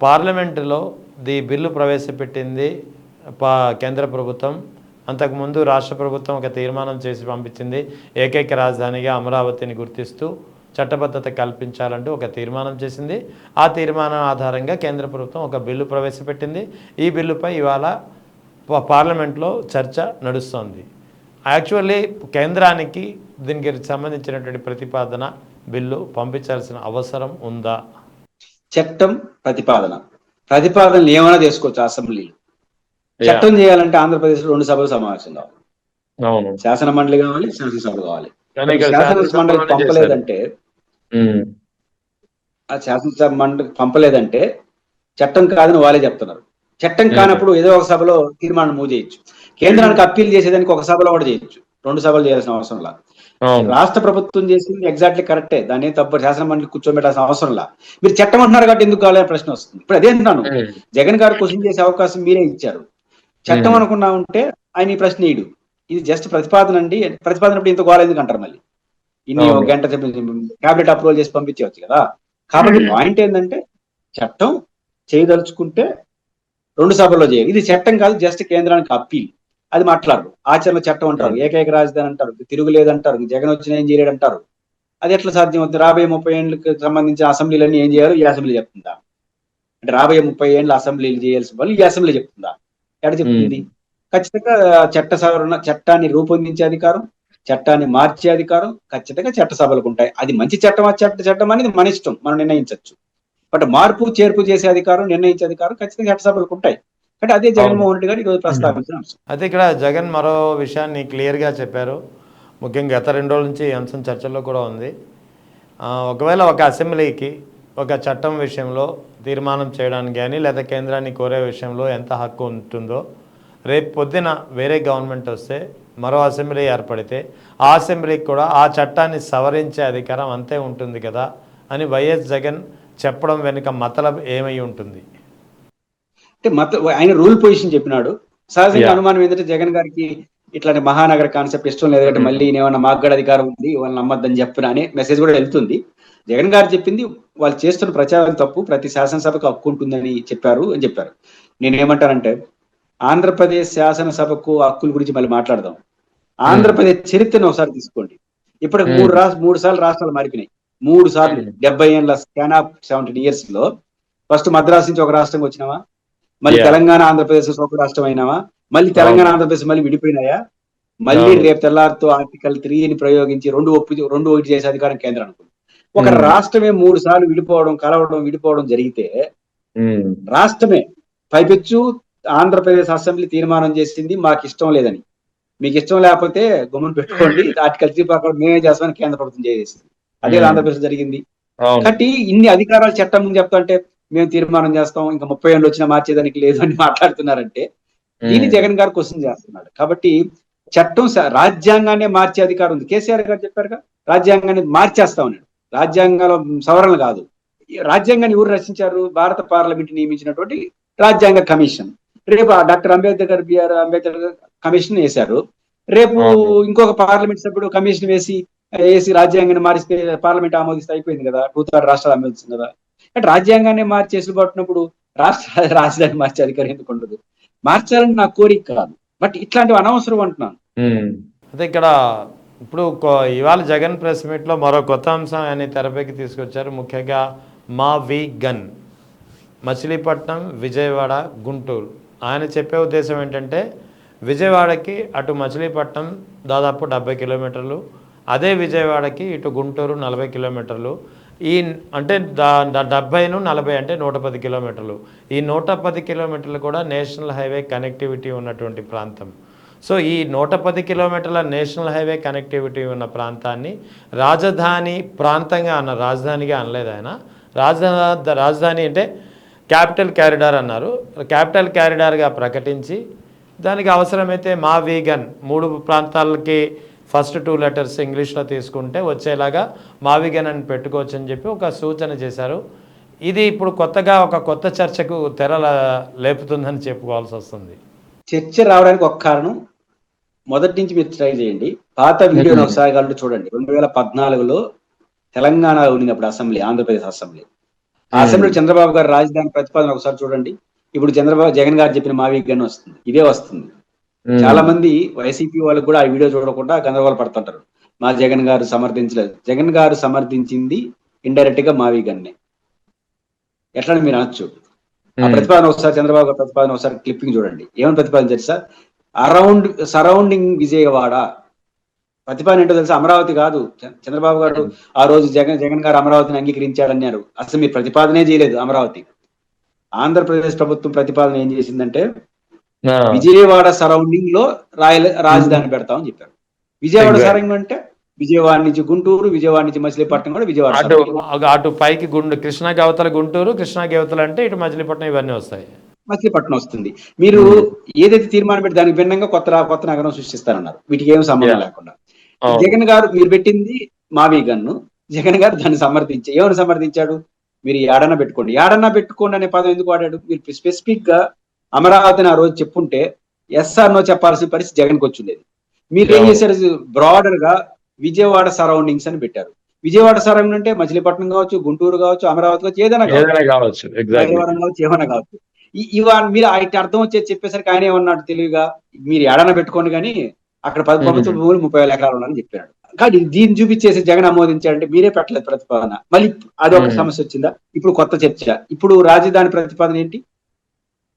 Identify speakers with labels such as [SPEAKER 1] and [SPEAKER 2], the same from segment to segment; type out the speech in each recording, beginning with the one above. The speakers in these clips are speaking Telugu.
[SPEAKER 1] పార్లమెంటులో బిల్లు ప్రవేశపెట్టింది కేంద్ర ప్రభుత్వం. అంతకుముందు రాష్ట్ర ప్రభుత్వం ఒక తీర్మానం చేసి పంపించింది. ఏకైక రాజధానిగా అమరావతిని గుర్తిస్తూ చట్టబద్ధత కల్పించాలంటూ ఒక తీర్మానం చేసింది. ఆ తీర్మానం ఆధారంగా కేంద్ర ప్రభుత్వం ఒక బిల్లు ప్రవేశపెట్టింది. ఈ బిల్లుపై ఇవాళ పార్లమెంట్లో చర్చ నడుస్తోంది. యాక్చువల్లీ కేంద్రానికి దీనికి సంబంధించినటువంటి ప్రతిపాదన బిల్లు పంపించాల్సిన అవసరం ఉందా?
[SPEAKER 2] చట్టం ప్రతిపాదనలు ఏమైనా చేసుకోవచ్చు. అసెంబ్లీలో చట్టం చేయాలంటే ఆంధ్రప్రదేశ్ లో 2 సభలు సమావేశం కావాలి. శాసన మండలి కావాలి, శాసనసభ కావాలి. శాసన మండలి పంపలేదంటే ఆ శాసనసభ మండలి పంపలేదంటే చట్టం కాదని వాళ్ళే చెప్తున్నారు. చట్టం కానప్పుడు ఏదో ఒక సభలో తీర్మానం మూవ్ చేయొచ్చు. కేంద్రానికి అప్పీల్ చేసేదానికి ఒక సభలో కూడా చేయొచ్చు. 2 సభలు చేయాల్సిన అవసరం లా. రాష్ట్ర ప్రభుత్వం చేసింది ఎగ్జాక్ట్లీ కరెక్టే. దాన్ని తప్ప శాసన మండలి కూర్చోబెట్టాల్సిన అవసరం లా. మీరు చట్టం అంటున్నారు కాబట్టి ఎందుకు కావాలనే ప్రశ్న వస్తుంది. ఇప్పుడు అదే అంటున్నాను, జగన్ గారు క్వశ్చన్ చేసే అవకాశం మీరే ఇచ్చారు. చట్టం అనుకున్నా ఉంటే ఆయన ఈ ప్రశ్న ఇడు. ఇది జస్ట్ ప్రతిపాదన అండి. ప్రతిపాదన ఇంత గోల ఎందుకు అంటారు? మళ్ళీ ఇన్ని ఒక గంట క్యాబినెట్ అప్రూవల్ చేసి పంపించవచ్చు కదా. కాబట్టి పాయింట్ ఏంటంటే చట్టం చేయదలుచుకుంటే 2 సభల్లో చేయాలి. ఇది చట్టం కాదు, జస్ట్ కేంద్రానికి అప్పీల్. అది మాట్లాడరు. ఆచరణ చట్టం అంటారు, ఏకైక రాజధాని అంటారు, తిరుగులేదంటారు, జగన్ వచ్చిన ఏం చేయలేడు అంటారు. అది ఎట్లా సాధ్యం అవుతుంది? రాబోయే 30 ఏళ్ళకి సంబంధించిన అసెంబ్లీలన్నీ ఏం చేయాలో ఈ అసెంబ్లీ చెప్తుందా? అంటే రాబోయే 30 ఏళ్ళు అసెంబ్లీలు చేయాల్సిన వాళ్ళు ఈ అసెంబ్లీ చెప్తుందా? ఎక్కడ చెప్తుంది? ఖచ్చితంగా చట్ట సవరణ, చట్టాన్ని రూపొందించే అధికారం, చట్టాన్ని మార్చే అధికారం ఖచ్చితంగా చట్టసభలకు ఉంటాయి. అది మంచి చట్టం, చట్టం అనేది మన ఇష్టం, మనం నిర్ణయించవచ్చు. బట్ మార్పు చేర్పు చేసే అధికారం, నిర్ణయించే అధికారం ఖచ్చితంగా చట్టసభలకు ఉంటాయి. అంటే అదే జగన్మోహన్ రెడ్డి గారు ఈరోజు ప్రస్తావించిన అంశం.
[SPEAKER 1] అయితే ఇక్కడ జగన్ మరో విషయాన్ని క్లియర్గా చెప్పారు. ముఖ్యంగా గత 2 రోజుల నుంచి ఈ అంశం చర్చల్లో కూడా ఉంది. ఒకవేళ ఒక అసెంబ్లీకి ఒక చట్టం విషయంలో తీర్మానం చేయడానికి కానీ లేదా కేంద్రాన్ని కోరే విషయంలో ఎంత హక్కు ఉంటుందో, రేపు పొద్దున వేరే గవర్నమెంట్ వస్తే మరో అసెంబ్లీ ఏర్పడితే ఆ అసెంబ్లీకి కూడా ఆ చట్టాన్ని సవరించే అధికారం అంతే ఉంటుంది కదా అని వైఎస్ జగన్ చెప్పడం వెనుక మతలబ్ ఏమై ఉంటుంది?
[SPEAKER 2] అంటే ఆయన రూల్ పొజిషన్ చెప్పినాడు. సహజంగా అనుమానం ఏంటంటే జగన్ గారికి ఇట్లాంటి మహానగర కాన్సెప్ట్ ఇష్టం లేదు కాబట్టి మళ్ళీ ఏమన్నా మాకు కూడా అధికారం ఉంది వాళ్ళని నమ్మద్దని చెప్పిన అనే మెసేజ్ కూడా వెళ్తుంది. జగన్ గారు చెప్పింది వాళ్ళు చేస్తున్న ప్రచారం తప్పు, ప్రతి శాసనసభకు హక్కు ఉంటుందని చెప్పారు అని చెప్పారు. నేనేమంటానంటే ఆంధ్రప్రదేశ్ శాసనసభకు హక్కుల గురించి మళ్ళీ మాట్లాడదాం. ఆంధ్రప్రదేశ్ చరిత్రను ఒకసారి తీసుకోండి. ఇప్పటికి 3 సార్లు రాష్ట్రాలు మారిపోయినాయి. 3 సార్లు 70 ఏళ్ళ స్పాన్ ఆఫ్ 17 years లో ఫస్ట్ మద్రాసు నుంచి ఒక రాష్ట్రం వచ్చినావా, మళ్ళీ తెలంగాణ ఆంధ్రప్రదేశ్ ఒక రాష్ట్రం అయినావా, మళ్ళీ తెలంగాణ ఆంధ్రప్రదేశ్ మళ్ళీ విడిపోయినాయా, మళ్ళీ రేపు తెల్లారితో ఆర్టికల్ 3ని ప్రయోగించి 2 ఒకటి చేసే అధికారం కేంద్రం అనుకుంది. ఒక రాష్ట్రమే 3 సార్లు విడిపోవడం, కలవడం, విడిపోవడం జరిగితే రాష్ట్రమే పైపెచ్చు ఆంధ్రప్రదేశ్ అసెంబ్లీ తీర్మానం చేసింది మాకు ఇష్టం లేదని. మీకు ఇష్టం లేకపోతే గుమ్మని పెట్టుకోండి, ఆర్టికల్ 3 ప్రకారం మేమే చేస్తామని కేంద్ర ప్రభుత్వం చేసేసింది. అదే ఆంధ్రప్రదేశ్ జరిగింది. కాబట్టి ఇన్ని అధికారాలు చట్టం ముందు చెప్తాంటే మేము తీర్మానం చేస్తాం, ఇంకా 30 ఏళ్ళు వచ్చినా మార్చేదానికి లేదు అని మాట్లాడుతున్నారంటే దీన్ని జగన్ గారు క్వశ్చన్ చేస్తున్నాడు. కాబట్టి చట్టం రాజ్యాంగాన్ని మార్చే అధికారం ఉంది. కేసీఆర్ గారు చెప్పారుగా, రాజ్యాంగాన్ని మార్చేస్తా ఉన్నాడు. రాజ్యాంగంలో సవరణ కాదు. రాజ్యాంగాన్ని ఎవరు రచించారు? భారత పార్లమెంట్ నియమించినటువంటి రాజ్యాంగ కమిషన్. రేపు డాక్టర్ బిఆర్ అంబేద్కర్ కమిషన్ వేశారు. రేపు ఇంకొక పార్లమెంట్ సభ్యుడు కమిషన్ వేసి రాజ్యాంగాన్ని మారిస్తే పార్లమెంట్ ఆమోదిస్తే అయిపోయింది కదా, 2/3 రాష్ట్రాలు ఆమోదిస్తుంది కదా. అంటే రాజ్యాంగాన్ని మార్చేసి పట్టినప్పుడు రాజధాని మార్చే అధికారం ఎందుకు ఉండదు? మార్చాలని నా కోరిక కాదు, బట్ ఇట్లాంటివి అనవసరం అంటున్నాను.
[SPEAKER 1] అదే ఇక్కడ ఇప్పుడు ఇవాళ జగన్ ప్రెస్ మీట్లో మరో కొత్త అంశం ఆయన తెరపైకి తీసుకొచ్చారు. ముఖ్యంగా మా వి గన్ మచిలీపట్నం, విజయవాడ, గుంటూరు. ఆయన చెప్పే ఉద్దేశం ఏంటంటే విజయవాడకి అటు మచిలీపట్నం దాదాపు 70 కిలోమీటర్లు, అదే విజయవాడకి ఇటు గుంటూరు 40 కిలోమీటర్లు. అంటే 70-40 అంటే 110 కిలోమీటర్లు. ఈ 110 కిలోమీటర్లు కూడా నేషనల్ హైవే కనెక్టివిటీ ఉన్నటువంటి ప్రాంతం. సో ఈ 110 కిలోమీటర్ల నేషనల్ హైవే కనెక్టివిటీ ఉన్న ప్రాంతాన్ని రాజధాని ప్రాంతంగా రాజధానిగా అనలేదు ఆయన. రాజధాని అంటే క్యాపిటల్ క్యారిడార్ అన్నారు. క్యాపిటల్ క్యారిడార్గా ప్రకటించి దానికి అవసరమైతే మా వీగన్ 3 ప్రాంతాలకి ఫస్ట్ 2 letters ఇంగ్లీష్లో తీసుకుంటే వచ్చేలాగా మావిగన్ అని పెట్టుకోవచ్చు అని చెప్పి ఒక సూచన చేశారు. ఇది ఇప్పుడు కొత్తగా ఒక కొత్త చర్చకు తెర లేపుతుందని చెప్పుకోవాల్సి వస్తుంది.
[SPEAKER 2] చర్చ రావడానికి ఒక కారణం, మొదటి నుంచి మీరు ట్రై చేయండి, పాత వీడియోని ఒకసారి చూడండి. 2014లో తెలంగాణ ఉన్నప్పుడు assembly, Andhra Pradesh assembly, assembly Chandrababu గారు రాజధాని ప్రతిపాదన ఒకసారి చూడండి. ఇప్పుడు జగన్ గారు చెప్పిన మావి గన్ వస్తుంది, ఇదే వస్తుంది. చాలా మంది వైసీపీ వాళ్ళకి కూడా ఆ వీడియో చూడకుండా గందరగోళ పడుతుంటారు. మా జగన్ గారు సమర్థించలేదు. జగన్ గారు సమర్థించింది ఇండైరెక్ట్ గా మావి గన్నే. ఎట్లా మీరు అనొచ్చు. ఆ ప్రతిపాదన ఒకసారి చంద్రబాబు గారు ప్రతిపాదన ఒకసారి క్లిప్పింగ్ చూడండి. ఏమని ప్రతిపాదించారు సార్? సరౌండింగ్ విజయవాడ ప్రతిపాదన ఏంటో తెలుసా? అమరావతి కాదు. చంద్రబాబు గారు ఆ రోజు జగన్ గారు అమరావతిని అంగీకరించాడన్నారు. అసలు మీరు ప్రతిపాదనే చేయలేదు అమరావతి. ఆంధ్రప్రదేశ్ ప్రభుత్వం ప్రతిపాదన ఏం చేసిందంటే విజయవాడ సరౌండింగ్ లో రాజధాని పెడతామని చెప్పారు. విజయవాడ సరౌండింగ్ అంటే విజయవాడ నుంచి గుంటూరు, విజయవాడ నుంచి మచిలీపట్నం కూడా విజయవాడ.
[SPEAKER 1] అటు పైకి కృష్ణా గవతల గుంటూరు, కృష్ణా గవతల అంటే ఇటు మచిలీపట్నం ఇవన్నీ వస్తాయి.
[SPEAKER 2] మచిలీపట్నం వస్తుంది. మీరు ఏదైతే తీర్మానం పెట్టి దానికి భిన్నంగా కొత్త నగరం సృష్టిస్తారన్నారు. వీటికి ఏం సంబంధం లేకుండా జగన్ గారు మీరు పెట్టింది మావి గన్ను. జగన్ గారు దాన్ని ఏమని సమర్థించాడు? మీరు ఏడన్నా పెట్టుకోండి అనే పదం ఎందుకు వాడాడు? మీరు స్పెసిఫిక్ గా అమరావతిని ఆ రోజు చెప్పుంటే ఎస్ఆర్ నో చెప్పాల్సిన పరిస్థితి జగన్కి వచ్చిండేది. మీరు ఏం చేశారు? బ్రాడర్ గా విజయవాడ సరౌండింగ్స్ అని పెట్టారు. విజయవాడ సరౌండింగ్ అంటే మచిలీపట్నం కావచ్చు, గుంటూరు కావచ్చు, అమరావతి కావచ్చు, ఏదైనా కావచ్చు, ఏమైనా కావచ్చు. ఇవాళ మీరు ఆయన అర్థం వచ్చేది చెప్పేసరికి ఆయన ఏమన్నాడు తెలివిగా, మీరు ఏడన్నా పెట్టుకోండి కానీ అక్కడ ప్రభుత్వ భూములు 30,000 ఎకరాలు ఉన్నాయని చెప్పాడు. కానీ దీన్ని చూపించేసి జగన్ ఆమోదించాడంటే మీరే పెట్టలేదు ప్రతిపాదన. మళ్ళీ అదొక సమస్య వచ్చిందా? ఇప్పుడు కొత్త చర్చ. ఇప్పుడు రాజధాని ప్రతిపాదన ఏంటి?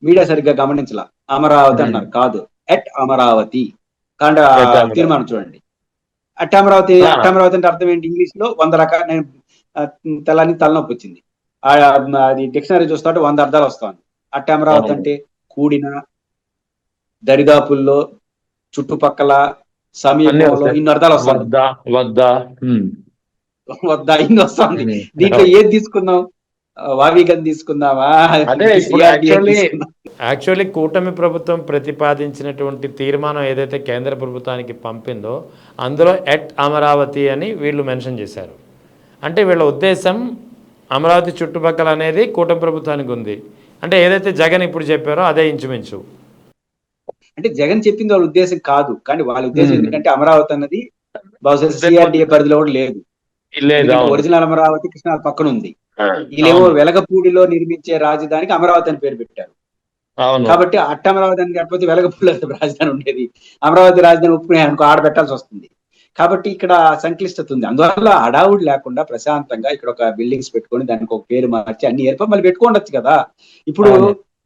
[SPEAKER 2] మీడియా సరిగ్గా గమనించాల. అమరావతి అన్నారు, కాదు ఎట్ అమరావతి. కానీ తీర్మానం చూడండి. అట్ అమరావతి అంటే అర్థం ఏంటి? ఇంగ్లీష్ లో 100 రకాల. నేను తలనొప్పి వచ్చింది. అది డిక్షనరీ చూస్తా 100 అర్థాలు వస్తాను. అట్ అమరావతి అంటే కూడిన, దరిదాపుల్లో, చుట్టుపక్కల, సమీపంలో, ఇన్ని అర్థాలు వస్తాయి. వద్దా ఇన్ని వస్తుంది. దీంట్లో ఏది తీసుకుందాం? వావిగన్ తీసుకుందామా?
[SPEAKER 1] యాక్చువల్లీ కూటమి ప్రభుత్వం ప్రతిపాదించినటువంటి తీర్మానం ఏదైతే కేంద్ర ప్రభుత్వానికి పంపిందో అందులో ఎట్ అమరావతి అని వీళ్ళు మెన్షన్ చేశారు. అంటే వీళ్ళ ఉద్దేశం అమరావతి చుట్టుపక్కల అనేది కూటమి ప్రభుత్వానికి ఉంది. అంటే ఏదైతే జగన్ ఇప్పుడు చెప్పారో అదే ఇంచుమించు.
[SPEAKER 2] అంటే జగన్ చెప్పింది వాళ్ళ ఉద్దేశం కాదు, కానీ వాళ్ళ ఉద్దేశం ఎందుకంటే అమరావతి అన్నది బహుశా సిఆర్డిఏ పరిధిలో కూడా లేదు. ఒరిజినల్ అమరావతి కృష్ణా పక్కన ఉంది. వీళ్ళేమో వెలగపూడిలో నిర్మించే రాజధానికి అమరావతి అని పేరు పెట్టారు. కాబట్టి అట్ట అమరావతి అని కాకపోతే వెలగపూడిలో రాజధాని ఉండేది. అమరావతి రాజధాని ఒప్పుకునే అనుకో ఆడబెట్టాల్సి వస్తుంది. కాబట్టి ఇక్కడ సంక్లిష్టత ఉంది. అందువల్ల హడావుడి లేకుండా ప్రశాంతంగా ఇక్కడ ఒక బిల్డింగ్స్ పెట్టుకొని దానికి ఒక పేరు మార్చి అన్ని ఏర్పాటు మళ్ళీ పెట్టుకోండొచ్చు కదా. ఇప్పుడు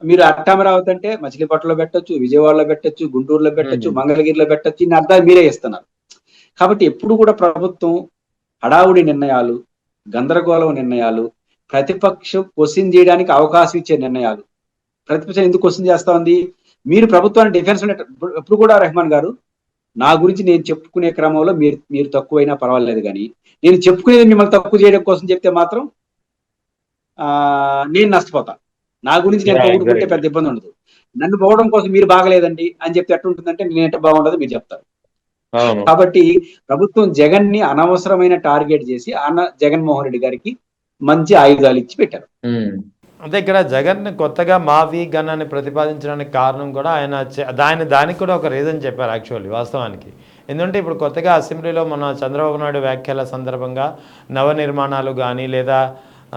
[SPEAKER 2] మీరు అట్ట అమరావతి అంటే మచిలీపట్నంలో పెట్టొచ్చు, విజయవాడలో పెట్టొచ్చు, గుంటూరులో పెట్టొచ్చు, మంగళగిరిలో పెట్టొచ్చు. ఇన్ని అర్థాలు మీరే ఇస్తున్నారు. కాబట్టి ఎప్పుడు కూడా ప్రభుత్వం హడావుడి నిర్ణయాలు, గందరగోళం నిర్ణయాలు, ప్రతిపక్షం క్వశ్చన్ చేయడానికి అవకాశం ఇచ్చే నిర్ణయాలు. ప్రతిపక్షం ఎందుకు క్వశ్చన్ చేస్తా ఉంది? మీరు ప్రభుత్వాన్ని డిఫెన్స్ ఎప్పుడు కూడా రెహమాన్ గారు, నా గురించి నేను చెప్పుకునే క్రమంలో మీరు తక్కువైనా పర్వాలేదు, కానీ నేను చెప్పుకునేది మిమ్మల్ని తక్కువ చేయడం కోసం చెప్తే మాత్రం నేను నష్టపోతా. నా గురించి నేను పొగుడుకుంటే పెద్ద ఇబ్బంది ఉండదు. నన్ను పోవడం కోసం మీరు బాగలేదండి అని చెప్తే ఎట్లుంటుందంటే నేను ఎంత బాగుండదు మీరు చెప్తారు. కాబట్టి ప్రభుత్వం జగన్ ని అనవసరమైన టార్గెట్ చేసి జగన్మోహన్ రెడ్డి గారికి మంచి ఆయుధాలు ఇచ్చి పెట్టారు.
[SPEAKER 1] అంటే ఇక్కడ జగన్ కొత్తగా మావి గన్ అని ప్రతిపాదించడానికి కారణం కూడా ఆయన దానికి కూడా ఒక రీజన్ చెప్పారు యాక్చువల్లీ వాస్తవానికి. ఎందుకంటే ఇప్పుడు కొత్తగా అసెంబ్లీలో మన చంద్రబాబు నాయుడు వ్యాఖ్యల సందర్భంగా నవనిర్మాణాలు కానీ, లేదా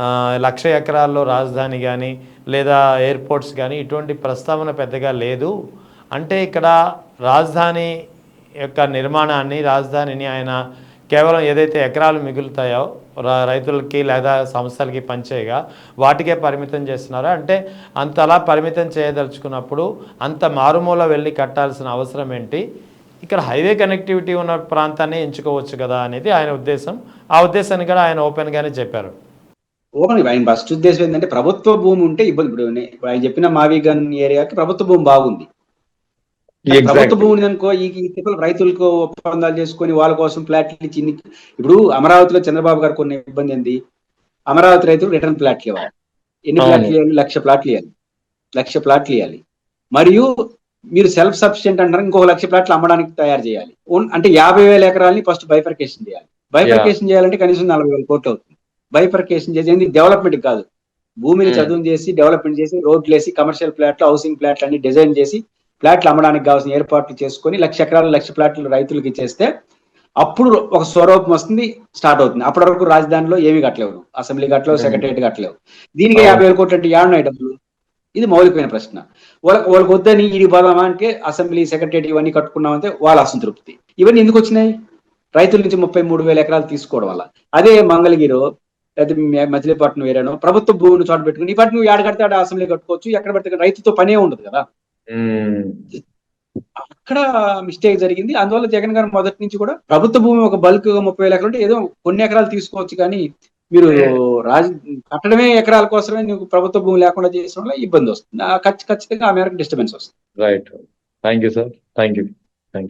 [SPEAKER 1] 1,00,000 ఎకరాల్లో రాజధాని కానీ, లేదా ఎయిర్పోర్ట్స్ కానీ ఇటువంటి ప్రస్తావన పెద్దగా లేదు. అంటే ఇక్కడ రాజధాని యొక్క నిర్మాణాన్ని, రాజధానిని ఆయన కేవలం ఏదైతే ఎకరాలు మిగులుతాయో రైతులకి లేదా సంస్థలకి పంచేయగా వాటికే పరిమితం చేస్తున్నారో, అంటే అంతలా పరిమితం చేయదలుచుకున్నప్పుడు అంత మారుమూల వెళ్ళి కట్టాల్సిన అవసరం ఏంటి? ఇక్కడ హైవే కనెక్టివిటీ ఉన్న ప్రాంతాన్ని ఎంచుకోవచ్చు కదా అనేది ఆయన ఉద్దేశం. ఆ ఉద్దేశాన్ని కూడా ఆయన ఓపెన్గానే చెప్పారు.
[SPEAKER 2] ఆయన ఫస్ట్ ఉద్దేశం ఏంటంటే ప్రభుత్వ భూమి ఉంటే ఇబ్బంది. ఇప్పుడు ఆయన చెప్పిన మావిగన్ ఏరియాకి ప్రభుత్వ భూమి బాగుంది. ప్రభుత్వ భూమి అనుకో ఈ రైతులకు ఒప్పందాలు చేసుకొని వాళ్ళ కోసం ప్లాట్లు ఇచ్చి ఇప్పుడు అమరావతిలో చంద్రబాబు గారు కొన్ని ఇబ్బంది ఏంది? అమరావతి రైతులు రిటర్న్ ప్లాట్లు ఇవ్వాలి. ఎన్ని ప్లాట్లు ఇవ్వాలి? 1,00,000 ప్లాట్లు ఇవ్వాలి. 1,00,000 ప్లాట్లు ఇవ్వాలి. మరియు మీరు సెల్ఫ్ సఫిషియెంట్ అంటారు, ఇంకో 1,00,000 ప్లాట్లు అమ్మడానికి తయారు చేయాలి. అంటే 50,000 ఎకరాలని ఫస్ట్ బైఫర్కేషన్ చేయాలి. బైఫర్కేషన్ చేయాలంటే కనీసం 40,000 కోట్లు అవుతుంది. బైఫర్కేషన్ చేసేది డెవలప్మెంట్ కాదు, భూమిని చదువు చేసి డెవలప్మెంట్ చేసి రోడ్లు వేసి కమర్షియల్ ప్లాట్లు, హౌసింగ్ ప్లాట్లు అన్ని డిజైన్ చేసి ప్లాట్లు అమ్మడానికి కావాల్సిన ఏర్పాట్లు చేసుకొని 1,00,000 ఎకరాలు 1,00,000 ప్లాట్లు రైతులకు ఇచ్చేస్తే అప్పుడు ఒక స్వరూపం వస్తుంది, స్టార్ట్ అవుతుంది. అప్పటి వరకు రాజధానిలో ఏమి కట్టలేవు, అసెంబ్లీ కట్టలేవు, సెక్రటరియట్ కట్టలేవు. దీనికి 50,000 కోట్లు అంటే ఏడున్నాయి డబ్బులు? ఇది మౌలికమైన ప్రశ్న. వాళ్ళకి వద్దని ఇది పోదామా అంటే అసెంబ్లీ, సెక్రటరియట్ ఇవన్నీ కట్టుకున్నామంటే వాళ్ళ అసంతృప్తి. ఇవన్నీ ఎందుకు వచ్చినాయి? రైతుల నుంచి 33,000 ఎకరాలు తీసుకోవడం వల్ల. అదే మంగళగిరో లేదా మచిలీపట్నం వేరేనో ప్రభుత్వ భూమిని చోట పెట్టుకుని ఈ పాటి నువ్వు ఏడ కడితే ఆడ అసెంబ్లీ కట్టుకోవచ్చు, ఎక్కడ పెడితే రైతుతో పనే ఉండదు కదా. అక్కడ మిస్టేక్ జరిగింది. అందువల్ల జగన్ గారు మొదటి నుంచి కూడా ప్రభుత్వ భూమి ఒక బల్క్ 30,000 ఎకరాలు ఉంటే ఏదో కొన్ని ఎకరాలు తీసుకోవచ్చు, కానీ మీరు కట్టడమే ఎకరాల కోసమే నువ్వు ప్రభుత్వ భూమి లేకుండా చేసిన వల్ల ఇబ్బంది వస్తుంది. ఖచ్చితంగా ఆ మేరకు డిస్టర్బెన్స్ వస్తుంది.
[SPEAKER 1] Right. Thank you sir. Thank you.